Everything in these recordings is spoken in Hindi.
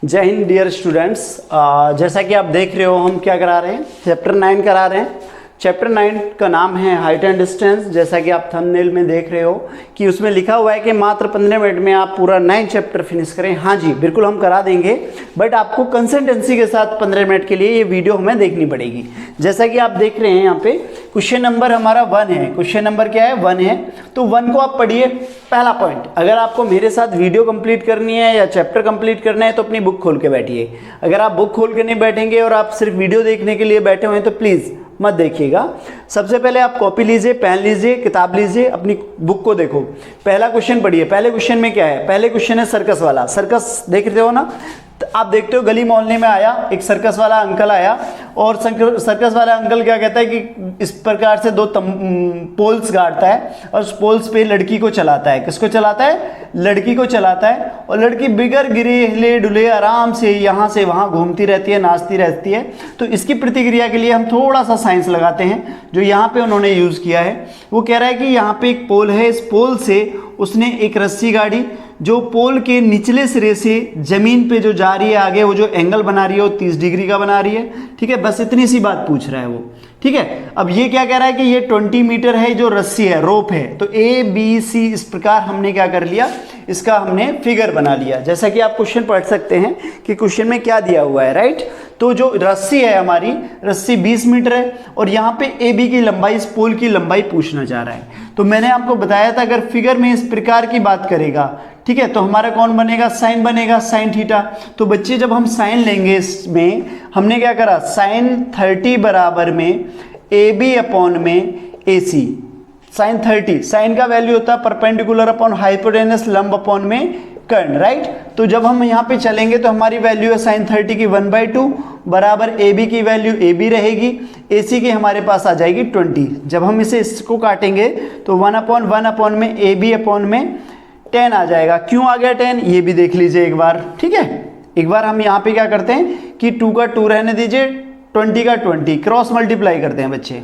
जय हिंद डियर स्टूडेंट्स। जैसा कि आप देख रहे हो हम क्या करा रहे हैं, चैप्टर 9 करा रहे हैं। चैप्टर 9 का नाम है हाइट एंड डिस्टेंस। जैसा कि आप थंबनेल में देख रहे हो कि उसमें लिखा हुआ है कि मात्र 15 मिनट में आप पूरा 9 चैप्टर फिनिश करें। हाँ जी, बिल्कुल हम करा देंगे, बट आपको कंसिस्टेंसी के साथ 15 मिनट के लिए ये वीडियो हमें देखनी पड़ेगी। जैसा कि आप देख रहे हैं यहाँ पे क्वेश्चन नंबर हमारा 1 है। क्वेश्चन नंबर क्या है? 1 है। तो 1 को आप पढ़िए। पहला पॉइंट, अगर आपको मेरे साथ वीडियो कंप्लीट करनी है या चैप्टर कंप्लीट करना है तो अपनी बुक खोल के बैठिए। अगर आप बुक खोल के नहीं बैठेंगे और आप सिर्फ वीडियो देखने के लिए बैठे हुए हैं तो प्लीज़ मत देखिएगा। सबसे पहले आप कॉपी लीजिए, पेन लीजिए, किताब लीजिए, अपनी बुक को देखो। पहला क्वेश्चन पढ़िए। पहले क्वेश्चन में क्या है? पहले क्वेश्चन है सर्कस वाला। सर्कस देख रहे हो ना? तो आप देखते हो गली मोहल्ले में आया एक सर्कस वाला अंकल आया और सर्कस वाला अंकल क्या कहता है कि इस प्रकार से 2 पोल्स गाड़ता है और उस पोल्स पे लड़की को चलाता है। किसको चलाता है? लड़की को चलाता है। और लड़की बिगर गिरे हिले डुले आराम से यहाँ से वहाँ घूमती रहती है, नाचती रहती है। तो इसकी प्रतिक्रिया के लिए हम थोड़ा सा साइंस लगाते हैं जो यहाँ पे उन्होंने यूज़ किया है। वो कह रहा है कि यहाँ पे एक पोल है, इस पोल से उसने एक रस्सी गाड़ी जो पोल के निचले सिरे से जमीन पे जो जा रही है आगे, वो जो एंगल बना रही है वो 30 डिग्री का बना रही है। ठीक है, बस इतनी सी बात पूछ रहा है वो। ठीक है, अब ये क्या कह रहा है कि ये 20 मीटर है, जो रस्सी है, रोप है। तो ए बी सी इस प्रकार हमने क्या कर लिया, इसका हमने फिगर बना लिया। जैसा कि आप क्वेश्चन पढ़ सकते हैं कि क्वेश्चन में क्या दिया हुआ है, राइट। तो जो रस्सी है हमारी, रस्सी 20 मीटर है और यहाँ पे ए बी की लंबाई, इस पोल की लंबाई पूछना चाह रहा है। तो मैंने आपको बताया था अगर फिगर में इस प्रकार की बात करेगा, ठीक है, तो हमारा कौन बनेगा? साइन बनेगा, साइन थीटा। तो बच्चे जब हम साइन लेंगे इसमें, हमने क्या करा, साइन 30 बराबर में ए बी अपॉन में ए सी। साइन 30, साइन का वैल्यू होता है परपेंडिकुलर अपॉन हाइपोटेनस लंब अपॉन में कर्ण, राइट। तो जब हम यहाँ पे चलेंगे तो हमारी वैल्यू है साइन 30 की 1/2 बराबर ए बी की वैल्यू ए बी रहेगी, ए सी की हमारे पास आ जाएगी 20। जब हम इसको काटेंगे तो 1/1 अपॉन में ए बी अपॉन में 10 आ जाएगा। क्यों आ गया 10 ये भी देख लीजिए एक बार। ठीक है, एक बार हम यहाँ पे क्या करते हैं कि 2 का 2 रहने दीजिए, 20 का 20 क्रॉस मल्टीप्लाई करते हैं बच्चे।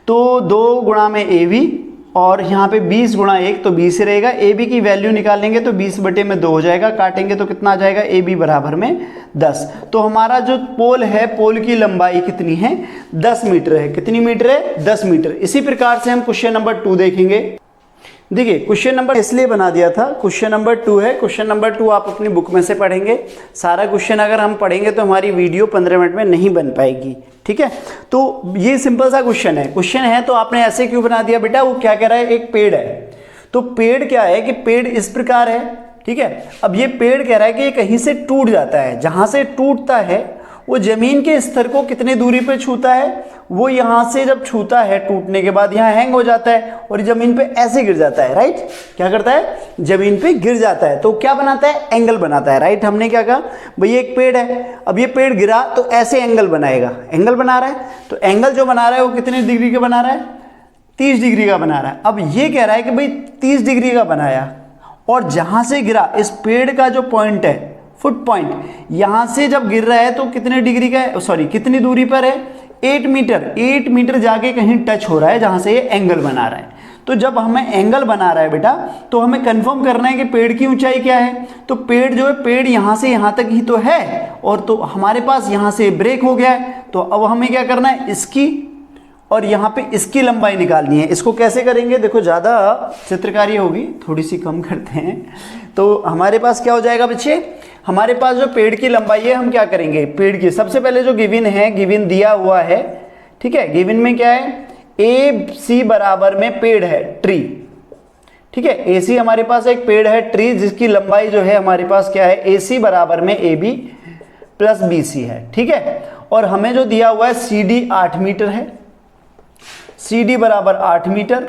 तो 2 गुणा में ए बी और यहाँ पे 20 गुणा 1 तो 20 रहेगा। ए बी की वैल्यू निकालेंगे तो 20/2 हो जाएगा, काटेंगे तो कितना आ जाएगा? ए बी बराबर में 10। तो हमारा जो पोल है, पोल की लंबाई कितनी है? 10 मीटर है। कितनी मीटर है? 10 मीटर। इसी प्रकार से हम क्वेश्चन नंबर 2 देखेंगे। देखिए क्वेश्चन नंबर इसलिए बना दिया था, क्वेश्चन नंबर 2 है। क्वेश्चन नंबर 2 आप अपनी बुक में से पढ़ेंगे। सारा क्वेश्चन अगर हम पढ़ेंगे तो हमारी वीडियो 15 मिनट में नहीं बन पाएगी। ठीक है, तो ये सिंपल सा क्वेश्चन है। क्वेश्चन है तो आपने ऐसे क्यों बना दिया बेटा? वो क्या कह रहा है, एक पेड़ है। तो पेड़ क्या है कि पेड़ इस प्रकार है। ठीक है, अब ये पेड़ कह रहा है कि ये कहीं से टूट जाता है। जहां से टूटता है वो जमीन के स्तर को कितनी दूरी पे छूता है? वो यहाँ से जब छूता है टूटने के बाद यहाँ हैंग हो जाता है और जमीन पे ऐसे गिर जाता है, राइट। क्या करता है? जमीन पे गिर जाता है। तो क्या बनाता है? एंगल बनाता है, राइट। हमने क्या कहा भाई, एक पेड़ है, अब ये पेड़ गिरा तो ऐसे एंगल बनाएगा। एंगल बना रहा है, तो एंगल जो बना रहा है वो कितने डिग्री का बना रहा है? 30 डिग्री का बना रहा है। अब ये कह रहा है कि भाई 30 डिग्री का बनाया और जहां से गिरा, इस पेड़ का जो पॉइंट है, फुट पॉइंट, यहां से जब गिर रहा है तो कितने डिग्री का है, सॉरी कितनी दूरी पर है? 8 मीटर। 8 मीटर जाके कहीं टच हो रहा है जहां से ये एंगल बना रहा है। तो जब हमें एंगल बना रहा है बेटा, तो हमें कंफर्म करना है कि पेड़ की ऊंचाई क्या है। तो पेड़ जो है, पेड़ यहां से यहां तक ही तो है और तो हमारे पास यहां से ब्रेक हो गया है। तो अब हमें क्या करना है, इसकी और यहाँ पे इसकी लंबाई निकालनी है। इसको कैसे करेंगे? देखो ज़्यादा चित्रकारी होगी, थोड़ी सी कम करते हैं। तो हमारे पास क्या हो जाएगा बच्चे, हमारे पास जो पेड़ की लंबाई है, हम क्या करेंगे, पेड़ की सबसे पहले जो गिवन है, गिवन दिया हुआ है, ठीक है, गिवन में क्या है, ए सी बराबर में पेड़ है, ट्री। ठीक है, ए सी हमारे पास एक पेड़ है, ट्री, जिसकी लंबाई जो है हमारे पास क्या है, ए सी बराबर में A B plus B C है। ठीक है, और हमें जो दिया हुआ है सी डी 8 मीटर है, सी डी बराबर 8 मीटर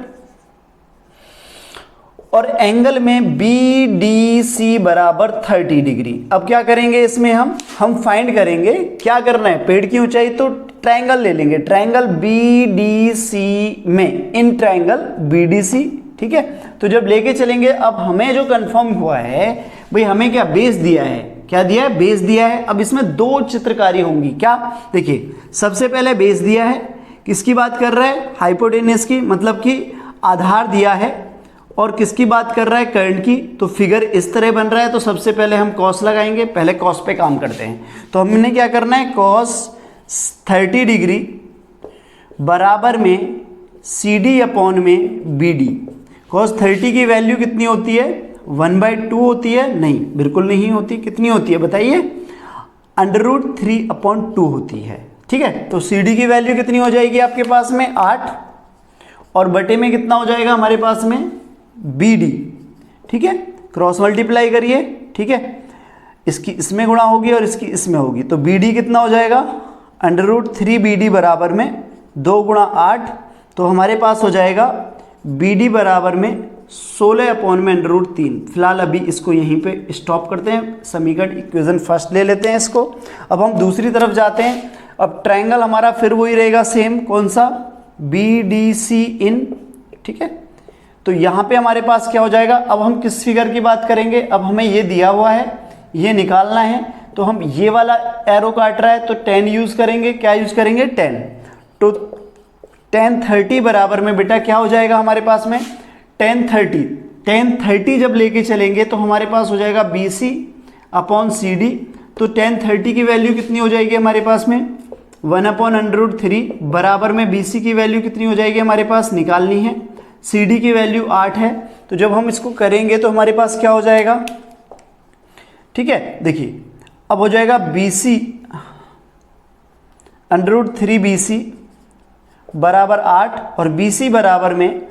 और एंगल में बी डी सी बराबर 30 डिग्री। अब क्या करेंगे इसमें, हम फाइंड करेंगे क्या करना है, पेड़ की ऊंचाई। तो ट्रायंगल ले लेंगे, ट्रायंगल बी डी सी में, in triangle B D C. ठीक है, तो जब लेके चलेंगे, अब हमें जो कंफर्म हुआ है भाई, हमें क्या बेस दिया है, क्या दिया है, बेस दिया है। अब इसमें 2 चित्रकारी होंगी। क्या? देखिए सबसे पहले बेस दिया है, किसकी बात कर रहा है, हाइपोटेनस की, मतलब कि आधार दिया है और किसकी बात कर रहा है, करंट की। तो फिगर इस तरह बन रहा है, तो सबसे पहले हम कॉस लगाएंगे, पहले कॉस पे काम करते हैं। तो हमने क्या करना है, कॉस 30 डिग्री बराबर में सी डी अपॉन में बी डी। कॉस 30 की वैल्यू कितनी होती है, 1/2 होती है, नहीं बिल्कुल नहीं होती, कितनी होती है बताइए, √3/2 होती है। ठीक है, तो सी डी की वैल्यू कितनी हो जाएगी आपके पास में 8, और बटे में कितना हो जाएगा हमारे पास में बी डी। ठीक है, क्रॉस मल्टीप्लाई करिए, ठीक है, इसकी इसमें गुणा होगी और इसकी इसमें होगी, तो बी डी कितना हो जाएगा, √3BD बराबर में 2 गुणा 8, तो हमारे पास हो जाएगा बी डी बराबर में 16 में √3। फिलहाल अभी इसको यहीं पे स्टॉप करते हैं, समीकरण इक्वेशन फर्स्ट ले लेते हैं इसको। अब हम दूसरी तरफ जाते हैं। अब ट्रायंगल हमारा फिर वही रहेगा सेम, कौन सा, BDC इन। ठीक है, तो यहाँ पे हमारे पास क्या हो जाएगा, अब हम किस फिगर की बात करेंगे, अब हमें ये दिया हुआ है, ये निकालना है, तो हम ये वाला एरो काट रहा है तो 10 यूज करेंगे, क्या यूज करेंगे 10। तो 10/30 बराबर में बेटा क्या हो जाएगा हमारे पास में 10/30 जब लेके चलेंगे तो हमारे पास हो जाएगा BC अपॉन CD। तो 10/30 की वैल्यू कितनी हो जाएगी हमारे पास में 1/√3 बराबर में BC की वैल्यू कितनी हो जाएगी हमारे पास निकालनी है, CD की वैल्यू 8 है। तो जब हम इसको करेंगे तो हमारे पास क्या हो जाएगा, ठीक है, देखिए अब हो जाएगा BC √3BC बराबर 8 और BC बराबर में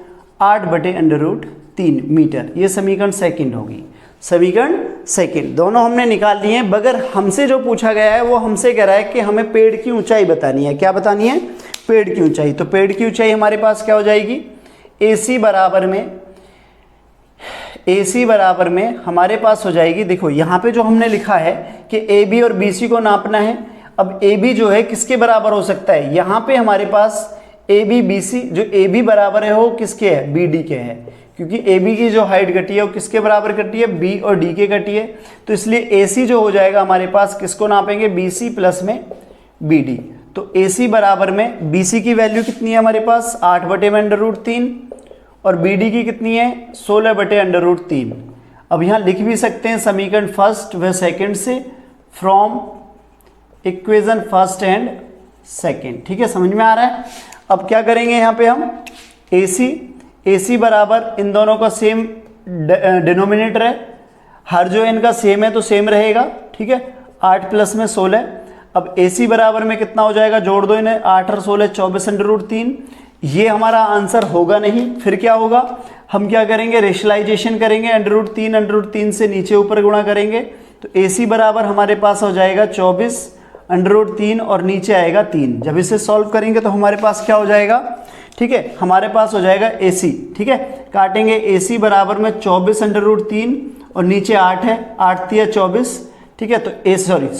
8/√3 मीटर। ये समीकरण सेकंड होगी, समीकरण सेकंड। दोनों हमने निकाल लिए हैं, मगर हमसे जो पूछा गया है वो हमसे कह रहा है कि हमें पेड़ की ऊंचाई बतानी है। क्या बतानी है, पेड़ की ऊंचाई। तो पेड़ की ऊंचाई हमारे पास क्या हो जाएगी, AC बराबर में हमारे पास हो जाएगी, देखो यहाँ पे जो हमने लिखा है कि AB और BC को नापना है। अब AB जो है किसके बराबर हो सकता है, यहाँ पे हमारे पास AB BC, जो AB बराबर है वो किसके है, BD के है, क्योंकि AB की जो हाइट कटी है वो किसके बराबर कटी है, B और D के कटी है। तो इसलिए AC जो हो जाएगा हमारे पास किसको नापेंगे, BC प्लस में BD। तो AC बराबर में BC की वैल्यू कितनी है हमारे पास 8/√3 और BD की कितनी है 16/√3। अब यहाँ लिख भी सकते हैं समीकरण फर्स्ट व सेकंड से, from equation first and second. ठीक है, समझ में आ रहा है। अब क्या करेंगे यहाँ पे हम AC बराबर इन दोनों का सेम डिनोमिनेटर है, हर जो इनका सेम है तो सेम रहेगा। ठीक है, 8 प्लस में 16। अब AC बराबर में कितना हो जाएगा, जोड़ दो इन्हें, 8 और 16 24/√3। ये हमारा आंसर होगा नहीं, फिर क्या होगा, हम क्या करेंगे, रेशनलाइजेशन करेंगे, √3 से नीचे ऊपर गुणा करेंगे। तो AC बराबर हमारे पास हो जाएगा 24/√3 और नीचे आएगा 3। जब इसे सॉल्व करेंगे तो हमारे पास क्या हो जाएगा, ठीक है, हमारे पास हो जाएगा AC। ठीक है, काटेंगे, AC बराबर में 24/√3 और नीचे 8 है, 8 3 24। ठीक है, तो सॉरी,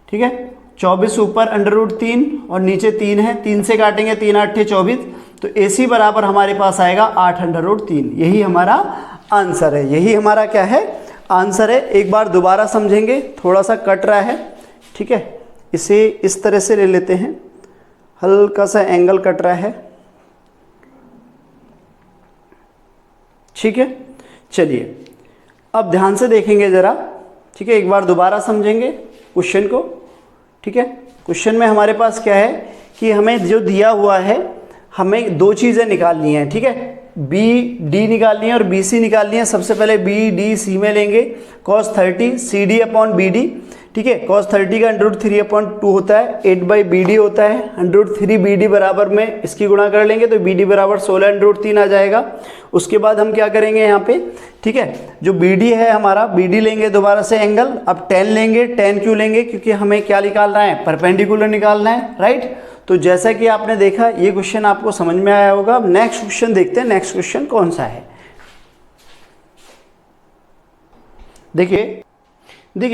ठीक है, 24 ऊपर √3 और नीचे 3 है, 3 से काटेंगे, 3 8 24। तो AC बराबर हमारे पास आएगा 8/√3। यही हमारा आंसर है, यही हमारा क्या है, आंसर है। एक बार दोबारा समझेंगे, थोड़ा सा कट रहा है। ठीक है, इसे इस तरह से ले लेते हैं, हल्का सा एंगल कट रहा है। ठीक है, चलिए अब ध्यान से देखेंगे जरा। ठीक है, एक बार दोबारा समझेंगे क्वेश्चन को। ठीक है, क्वेश्चन में हमारे पास क्या है कि हमें जो दिया हुआ है, हमें दो चीज़ें निकालनी है। ठीक है, BD निकालनी है और BC निकालनी है। सबसे पहले BDC में लेंगे cos 30 CD अपॉन BD। ठीक है, cos 30 का √3/2 होता है, 8/BD होता है, √3BD बराबर में इसकी गुणा कर लेंगे तो BD बराबर 16/√3 आ जाएगा। उसके बाद हम क्या करेंगे यहाँ पे, ठीक है, जो BD है हमारा, BD लेंगे दोबारा से एंगल। अब 10 लेंगे, 10 क्यों लेंगे, क्योंकि हमें क्या निकालना है, परपेंडिकुलर निकालना है, राइट। तो जैसा कि आपने देखा, ये क्वेश्चन आपको समझ में आया होगा। नेक्स्ट क्वेश्चन देखते हैं, नेक्स्ट क्वेश्चन कौन सा है। देखिए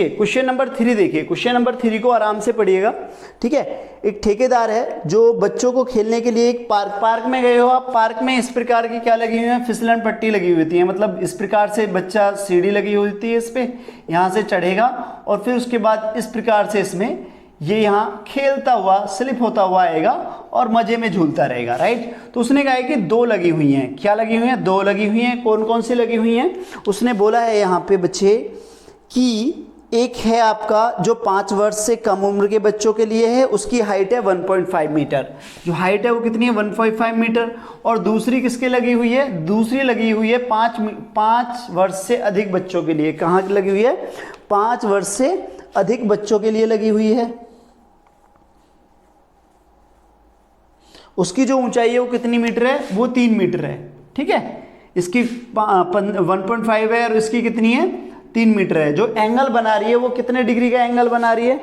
क्वेश्चन नंबर 3 देखिए, क्वेश्चन नंबर 3 को आराम से पढ़िएगा। ठीक है, एक ठेकेदार है जो बच्चों को खेलने के लिए एक पार्क में गए हो आप। पार्क में इस प्रकार की क्या लगी हुई है, फिसलन पट्टी लगी हुई होती है, मतलब इस प्रकार से बच्चा सीढ़ी लगी हुई होती है, इस पे यहाँ से चढ़ेगा और फिर उसके बाद इस प्रकार से इसमें ये यहाँ खेलता हुआ स्लिप होता हुआ आएगा और मजे में झूलता रहेगा, राइट। तो उसने कहा है कि 2 लगी हुई हैं। क्या लगी हुई हैं? 2 लगी हुई हैं। कौन कौन सी लगी हुई हैं? उसने बोला है यहाँ पे बच्चे कि एक है आपका जो 5 वर्ष से कम उम्र के बच्चों के लिए है, उसकी हाइट है 1.5 मीटर। जो हाइट है वो कितनी है? 1.5 मीटर। और दूसरी किसके लगी हुई है? दूसरी लगी हुई है 5 वर्ष से अधिक बच्चों के लिए। कहाँ की लगी हुई है? 5 वर्ष से अधिक बच्चों के लिए लगी हुई है। उसकी जो ऊंचाई है वो कितनी मीटर है? वो 3 मीटर है, ठीक है। इसकी 1.5 है और इसकी कितनी है? 3 मीटर है। जो एंगल बना रही है वो कितने डिग्री का एंगल बना रही है?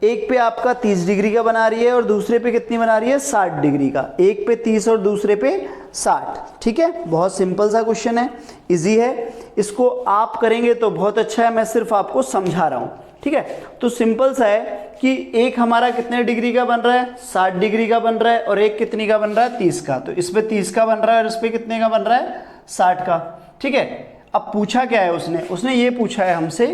एक पे आपका 30 डिग्री का बना रही है और दूसरे पे कितनी बना रही है? 60 डिग्री का। एक पे 30 और दूसरे पे 60, ठीक है। बहुत सिंपल सा क्वेश्चन है, इजी है। इसको आप करेंगे तो बहुत अच्छा है, मैं सिर्फ आपको समझा रहा हूँ, ठीक है। तो सिंपल सा है कि एक हमारा कितने डिग्री का बन रहा है? 60 डिग्री का बन रहा है। और एक कितनी का बन रहा है? 30 का। तो इस पे 30 का बन रहा है और इस पे कितने का बन रहा है? 60 का, ठीक है। अब पूछा क्या है उसने ये पूछा है हमसे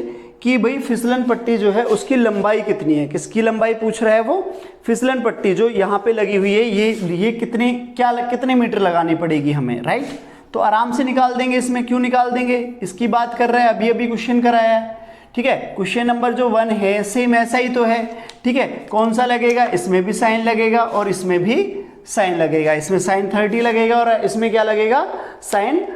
कि भाई फिसलन पट्टी जो है उसकी लंबाई कितनी है। किसकी लंबाई पूछ रहा है वो? फिसलन पट्टी जो यहाँ पे लगी हुई है ये कितने मीटर लगानी पड़ेगी हमें, राइट। तो आराम से निकाल देंगे। इसमें क्यों निकाल देंगे? इसकी बात कर रहे हैं, अभी क्वेश्चन कराया है, ठीक है। क्वेश्चन नंबर जो 1 है सेम ऐसा ही तो है, ठीक है। कौन सा लगेगा? इसमें भी साइन लगेगा और इसमें भी साइन लगेगा। इसमें साइन 30 लगेगा और इसमें क्या लगेगा? साइन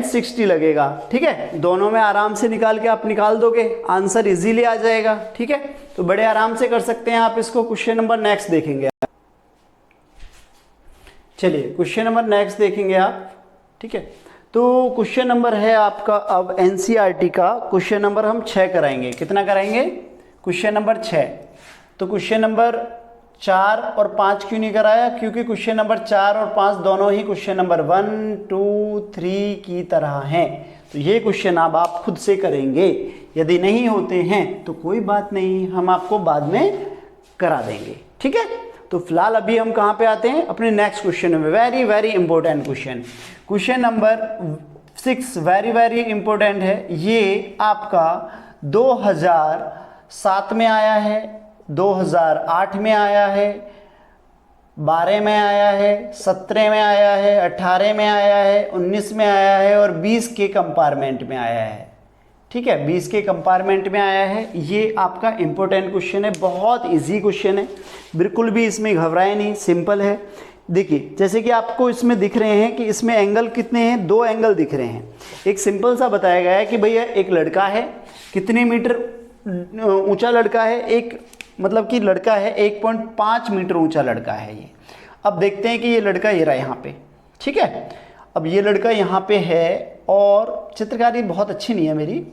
60 लगेगा, ठीक है। दोनों में आराम से निकाल के आप निकाल दोगे, आंसर इजीली आ जाएगा, ठीक है। तो बड़े आराम से कर सकते हैं आप इसको। क्वेश्चन नंबर नेक्स्ट देखेंगे। चलिए क्वेश्चन नंबर नेक्स्ट देखेंगे आप, ठीक है। तो क्वेश्चन नंबर है आपका अब एनसीईआरटी का क्वेश्चन नंबर हम 6 कराएंगे। कितना कराएंगे? Question number 6। तो क्वेश्चन नंबर 4 और 5 क्यों नहीं कराया? क्योंकि क्वेश्चन नंबर 4 और 5 दोनों ही क्वेश्चन नंबर 1, 2, 3 की तरह हैं। तो ये क्वेश्चन अब आप खुद से करेंगे। यदि नहीं होते हैं तो कोई बात नहीं, हम आपको बाद में करा देंगे, ठीक है। तो फिलहाल अभी हम कहाँ पे आते हैं? अपने नेक्स्ट क्वेश्चन में। Very very important question, question number 6 very very important है। ये आपका 2007 में आया है, 2008 में आया है, 12 में आया है, 17 में आया है, 18 में आया है, 19 में आया है और 20 के कंपार्टमेंट में आया है, ठीक है। 20 के कंपार्टमेंट में आया है। ये आपका इंपॉर्टेंट क्वेश्चन है, बहुत इजी क्वेश्चन है, बिल्कुल भी इसमें घबराए नहीं, सिंपल है। देखिए जैसे कि आपको इसमें दिख रहे हैं कि इसमें एंगल कितने हैं? 2 एंगल दिख रहे हैं। एक सिंपल सा बताया गया है कि भैया एक लड़का है, कितने मीटर ऊंचा लड़का है? एक मतलब कि लड़का है 1.5 मीटर ऊंचा लड़का है ये। अब देखते हैं कि ये लड़का ये रहा यहाँ पे, ठीक है। अब ये लड़का यहाँ पे है और चित्रकारी बहुत अच्छी नहीं है मेरी,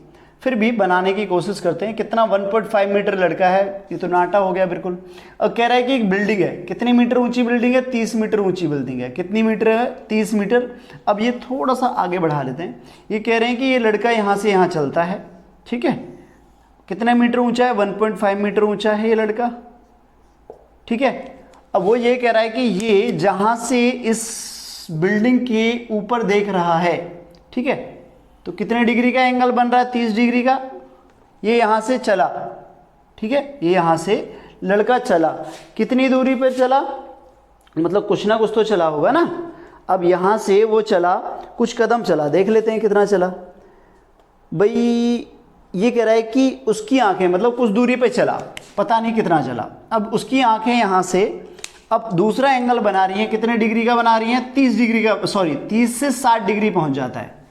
फिर भी बनाने की कोशिश करते हैं। कितना? 1.5 मीटर लड़का है, ये तो नाटा हो गया बिल्कुल। अब कह रहा है कि एक बिल्डिंग है, कितनी मीटर ऊंची बिल्डिंग है? 30 मीटर ऊंची बिल्डिंग है। कितनी मीटर है? 30 मीटर। अब ये थोड़ा सा आगे बढ़ा लेते हैं। ये कह रहे हैं कि ये लड़का यहाँ से यहाँ चलता है, ठीक है। कितने मीटर ऊंचा है? 1.5 मीटर ऊंचा है ये लड़का, ठीक है। अब वो ये कह रहा है कि ये जहाँ से इस बिल्डिंग के ऊपर देख रहा है, ठीक है, तो कितने डिग्री का एंगल बन रहा है? 30 डिग्री का। ये यहाँ से चला, ठीक है, ये यहाँ से लड़का चला, कितनी दूरी पर चला? मतलब कुछ ना कुछ तो चला होगा ना। अब यहाँ से वो चला, कुछ कदम चला, देख लेते हैं कितना चला। भाई ये कह रहा है कि उसकी आंखें, मतलब कुछ दूरी पे चला, पता नहीं कितना चला। अब उसकी आंखें यहाँ से अब दूसरा एंगल बना रही हैं, कितने डिग्री का बना रही हैं? 30 डिग्री का, सॉरी 30 से 60 डिग्री पहुँच जाता है।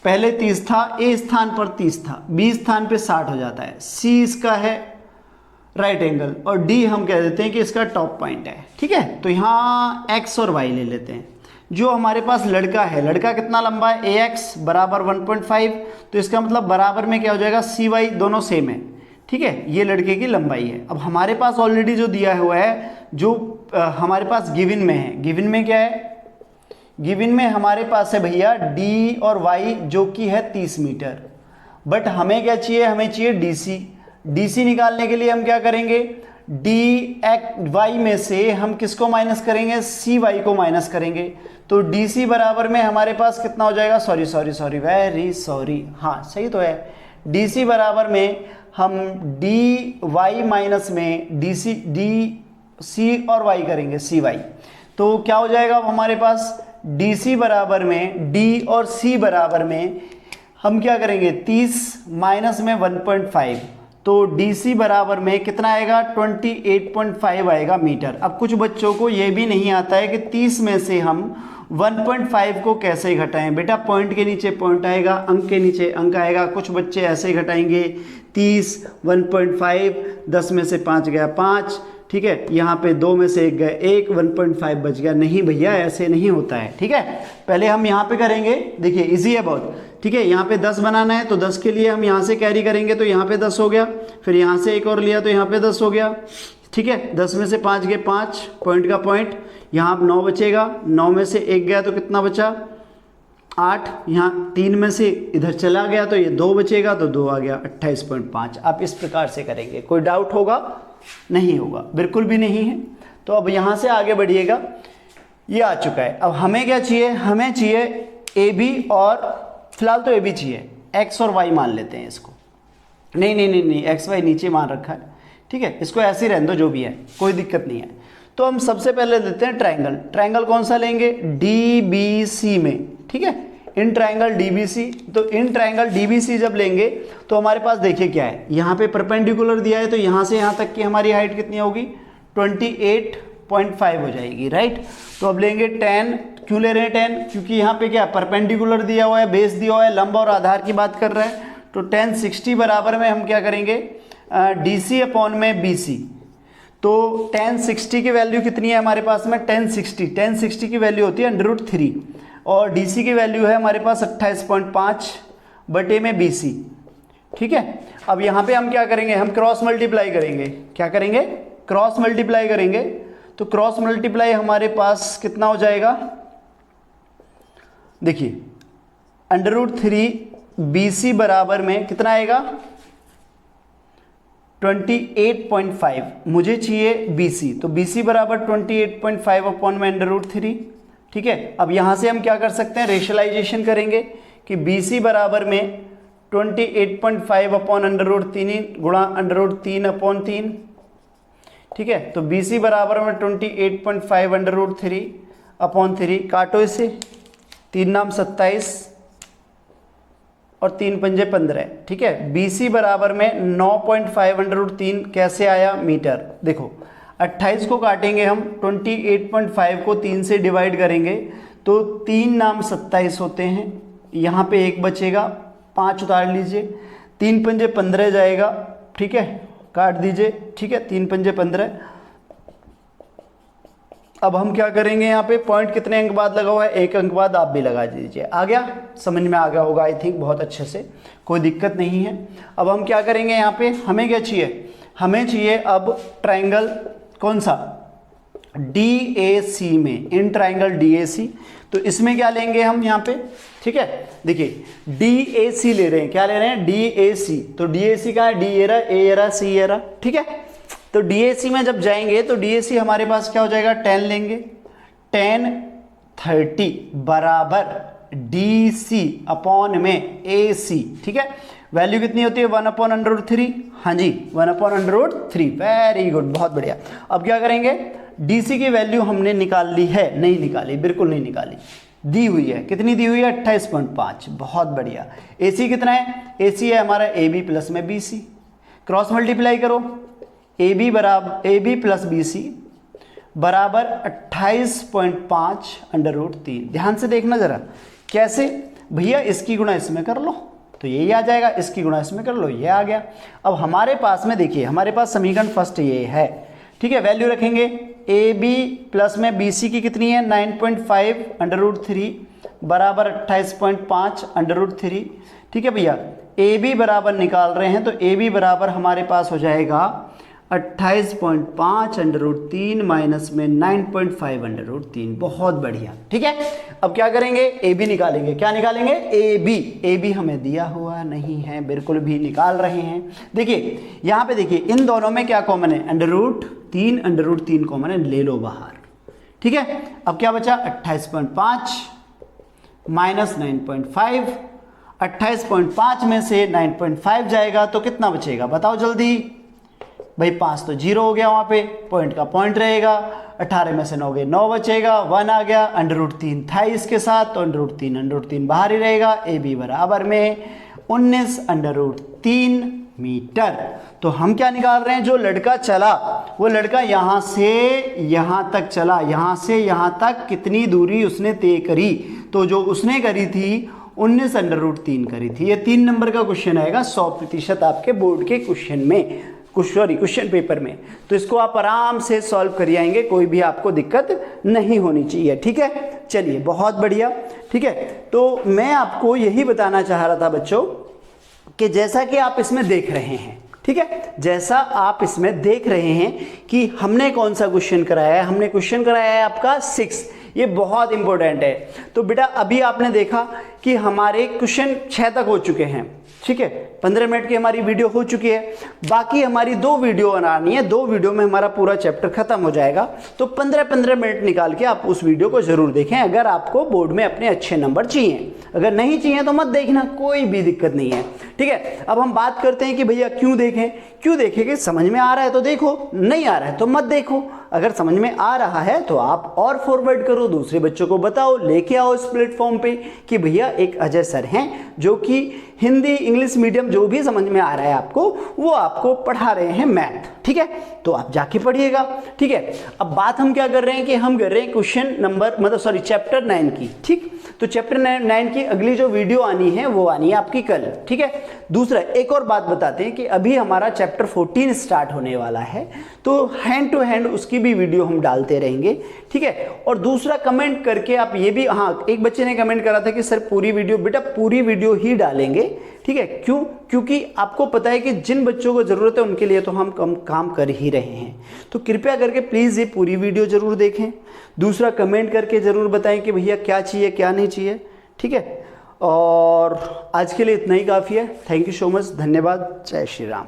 पहले 30 था, ए स्थान पर 30 था, बी स्थान पे 60 हो जाता है। सी इसका है राइट एंगल और डी हम कह देते हैं कि इसका टॉप पॉइंट है, ठीक है। तो यहाँ एक्स और वाई ले लेते हैं। जो हमारे पास लड़का है, लड़का कितना लंबा है? ए एक्स बराबर 1.5, तो इसका मतलब बराबर में क्या हो जाएगा? सी वाई दोनों सेम है, ठीक है। ये लड़के की लंबाई है। अब हमारे पास ऑलरेडी जो दिया हुआ है, जो हमारे पास गिवन में है, गिवन में क्या है? गिवन में हमारे पास है भैया डी और वाई जो कि है 30 मीटर। बट हमें क्या चाहिए? हमें चाहिए डीसी। डीसी निकालने के लिए हम क्या करेंगे? डी एक्स वाई में से हम किसको माइनस करेंगे? सी वाई को माइनस करेंगे। तो डी सी बराबर में हमारे पास कितना हो जाएगा? सॉरी वेरी सॉरी, हाँ सही तो है। डी सी बराबर में हम डी वाई माइनस में डी सी और वाई करेंगे, सी वाई, तो क्या हो जाएगा हमारे पास डी सी बराबर में डी और सी बराबर में हम क्या करेंगे 30 माइनस में 1.5, तो डी सी बराबर में कितना आएगा 28.5 आएगा मीटर। अब कुछ बच्चों को ये भी नहीं आता है कि 30 में से हम 1.5 को कैसे घटाएं। बेटा पॉइंट के नीचे पॉइंट आएगा, अंक के नीचे अंक आएगा। कुछ बच्चे ऐसे घटाएंगे 30 1.5, 10 में से 5 गया 5, ठीक है, यहाँ पे 2 में से 1 गया 1, 1.5 बच गया। नहीं भैया ऐसे नहीं होता है, ठीक है। पहले हम यहाँ पे करेंगे, देखिए इजी है बहुत, ठीक है। यहाँ पे 10 बनाना है तो 10 के लिए हम यहाँ से कैरी करेंगे तो यहाँ पे 10 हो गया, फिर यहाँ से एक और लिया तो यहाँ पे 10 हो गया, ठीक है। 10 में से 5 गए 5, पॉइंट का पॉइंट, यहाँ 9 बचेगा, 9 में से 1 गया तो कितना बचा 8, यहाँ 3 में से इधर चला गया तो ये 2 बचेगा तो 2 आ गया 28.5। आप इस प्रकार से करेंगे, कोई डाउट होगा? नहीं होगा, बिल्कुल भी नहीं है। तो अब यहाँ से आगे बढ़िएगा, ये आ चुका है। अब हमें क्या चाहिए, हमें चाहिए ए बी, और फिलहाल तो ए बी चाहिए, एक्स और वाई मान लेते हैं इसको। नहीं नहीं नहीं नहीं, एक्स वाई नीचे मान रखा है, ठीक है, इसको ऐसे ही रहने दो, जो भी है कोई दिक्कत नहीं है। तो हम सबसे पहले लेते हैं ट्रायंगल। ट्रायंगल कौन सा लेंगे, डी बी सी में, ठीक है, in triangle D B C. तो in triangle D B C जब लेंगे तो हमारे पास देखिए क्या है, यहाँ पे परपेंडिकुलर दिया है तो यहाँ से यहाँ तक की हमारी हाइट कितनी होगी 28.5 हो जाएगी, राइट। तो अब लेंगे 10, क्यों ले रहे हैं 10, क्योंकि यहाँ पे क्या परपेंडिकुलर दिया हुआ है, बेस दिया हुआ है, लंब और आधार की बात कर रहे हैं। तो 10 60 बराबर में हम क्या करेंगे डी सी अपॉन में बी सी। तो 10 60 की वैल्यू कितनी है हमारे पास में 10 60 की वैल्यू होती है √3, और डी सी की वैल्यू है हमारे पास 28.5 बटे में बी सी, ठीक है। अब यहाँ पे हम क्या करेंगे, हम क्रॉस मल्टीप्लाई करेंगे। क्या करेंगे, क्रॉस मल्टीप्लाई करेंगे। तो क्रॉस मल्टीप्लाई हमारे पास कितना हो जाएगा, देखिए √3 बी सी बराबर में कितना आएगा 28.5, मुझे चाहिए बी सी, तो बी सी बराबर 28.5 अपॉन में √3, ठीक है। अब यहाँ से हम क्या कर सकते हैं, रेशलाइजेशन करेंगे कि बी सी बराबर में 28.5 अपॉन √3 गुणा √3 अपॉन 3, ठीक है। तो बी सी बराबर में 28.5 √3 अपॉन 3, काटो इसे, 3 नाम 27 और 3 पंजे 15, ठीक है। बी सी बराबर में 9.5 √3 कैसे आया मीटर, देखो 28 को काटेंगे हम, 28.5 को 3 से डिवाइड करेंगे तो 3 नाम 27 होते हैं, यहाँ पे 1 बचेगा, 5 उतार लीजिए, 3 पंजे 15 जाएगा, ठीक है, काट दीजिए, ठीक है, 3 पंजे 15। अब हम क्या करेंगे, यहाँ पे पॉइंट कितने अंक बाद लगा हुआ है, 1 अंक बाद आप भी लगा दीजिए। आ गया, समझ में आ गया होगा आई थिंक बहुत अच्छे से, कोई दिक्कत नहीं है। अब हम क्या करेंगे, यहाँ पे हमें क्या चाहिए, हमें चाहिए अब ट्रायंगल कौन सा डी ए सी में, इन ट्रायंगल डी ए सी। तो इसमें क्या लेंगे हम यहाँ पे, ठीक है, देखिए डी ए सी ले रहे हैं, क्या ले रहे हैं डी ए सी। तो डी ए सी का है, डी ए रहा, ए रहा, सी ए रहा, ठीक है। तो डी ए सी में जब जाएंगे तो डी ए सी हमारे पास क्या हो जाएगा 10 लेंगे, 10 30 बराबर डी सी अपॉन में ए सी, ठीक है। वैल्यू कितनी होती है 1 अपॉन √3, हाँ जी 1 अपॉन √3, वेरी गुड, बहुत बढ़िया। अब क्या करेंगे, डी सी की वैल्यू हमने निकाल ली है, नहीं निकाली, बिल्कुल नहीं निकाली, दी हुई है, कितनी दी हुई है 28.5, बहुत बढ़िया। ए सी कितना है, ए सी है हमारा ए बी प्लस में बी सी, क्रॉस मल्टीप्लाई करो, ए बी बराबर A B plus B C बराबर 28.5 √3। ध्यान से देखना जरा, कैसे भैया, इसकी गुणा इसमें कर लो तो यही आ जाएगा, इसकी गुणा इसमें कर लो, ये आ गया। अब हमारे पास में देखिए, हमारे पास समीकरण फर्स्ट ये है, ठीक है। वैल्यू रखेंगे, ए बी प्लस में बी सी की कितनी है 9.5 √3 बराबर 28.5 √3, ठीक है भैया। ए बी बराबर निकाल रहे हैं तो ए बी बराबर हमारे पास हो जाएगा 28.5 √3 माइनस में 9.5 √3, बहुत बढ़िया, ठीक है। अब क्या करेंगे, ए बी निकालेंगे, क्या निकालेंगे ए बी हमें दिया हुआ नहीं है, बिल्कुल भी निकाल रहे हैं। देखिए यहाँ पे देखिए, इन दोनों में क्या कॉमन है √3 कॉमन है, ले लो बाहर, ठीक है। अब क्या बचा 28.5 माइनस 9.5, 28.5 में से 9.5 जाएगा तो कितना बचेगा बताओ जल्दी। भाई 5 तो 0 हो गया, वहाँ पे पॉइंट का पॉइंट रहेगा। 18 में से 9 गए 9 बचेगा, 1 आ गया, √3 था इसके साथ तो √3 बाहर ही रहेगा। ए बी बराबर में 19 √3 मीटर। तो हम क्या निकाल रहे हैं, जो लड़का चला वो लड़का यहाँ से यहाँ तक चला, यहाँ से यहाँ तक कितनी दूरी उसने तय करी। तो जो उसने करी थी 19 √3 करी थी। ये 3 नंबर का क्वेश्चन आएगा 100% आपके बोर्ड के क्वेश्चन में, क्वेश्चन पेपर में। तो इसको आप आराम से सॉल्व कर आएंगे, कोई भी आपको दिक्कत नहीं होनी चाहिए। ठीक है, चलिए बहुत बढ़िया। ठीक है, तो मैं आपको यही बताना चाह रहा था बच्चों कि जैसा कि आप इसमें देख रहे हैं, ठीक है, जैसा आप इसमें देख रहे हैं कि हमने कौन सा क्वेश्चन कराया है, हमने क्वेश्चन कराया है आपका 6। ये बहुत इंपॉर्टेंट है। तो बेटा अभी आपने देखा कि हमारे क्वेश्चन 6 तक हो चुके हैं। ठीक है, 15 मिनट की हमारी वीडियो हो चुकी है, बाकी हमारी 2 वीडियो बनानी है। 2 वीडियो में हमारा पूरा चैप्टर खत्म हो जाएगा। तो 15-15 मिनट निकाल के आप उस वीडियो को जरूर देखें, अगर आपको बोर्ड में अपने अच्छे नंबर चाहिए। अगर नहीं चाहिए तो मत देखना, कोई भी दिक्कत नहीं है। ठीक है, अब हम बात करते हैं कि भैया क्यों देखें। क्यों देखें कि समझ में आ रहा है तो देखो, नहीं आ रहा है तो मत देखो। अगर समझ में आ रहा है तो आप और फॉरवर्ड करो, दूसरे बच्चों को बताओ, लेके आओ इस प्लेटफॉर्म पे कि भैया एक अजय सर हैं जो कि हिंदी इंग्लिश मीडियम जो भी समझ में आ रहा है आपको, वो आपको पढ़ा रहे हैं मैथ। ठीक है, तो आप जाके पढ़िएगा। ठीक है, अब बात हम क्या कर रहे हैं कि हम कर रहे हैं क्वेश्चन नंबर चैप्टर 9 की। ठीक, तो चैप्टर 9 की अगली जो वीडियो आनी है वो आनी है आपकी कल। ठीक है, दूसरा एक और बात बताते हैं कि अभी हमारा चैप्टर 14 स्टार्ट होने वाला है, तो हैंड टू हैंड उसकी भी वीडियो हम डालते रहेंगे। ठीक है, और दूसरा कमेंट करके आप ये भी, हाँ एक बच्चे ने कमेंट करा था कि सर पूरी वीडियो, बेटा पूरी वीडियो ही डालेंगे। ठीक है, क्यों? क्योंकि आपको पता है कि जिन बच्चों को ज़रूरत है उनके लिए तो हम काम कर ही रहे हैं। तो कृपया करके प्लीज़ ये पूरी वीडियो ज़रूर देखें। दूसरा कमेंट करके ज़रूर बताएं कि भैया क्या चाहिए क्या नहीं चाहिए। ठीक है, और आज के लिए इतना ही काफ़ी है। थैंक यू सो मच, धन्यवाद, जय श्री राम।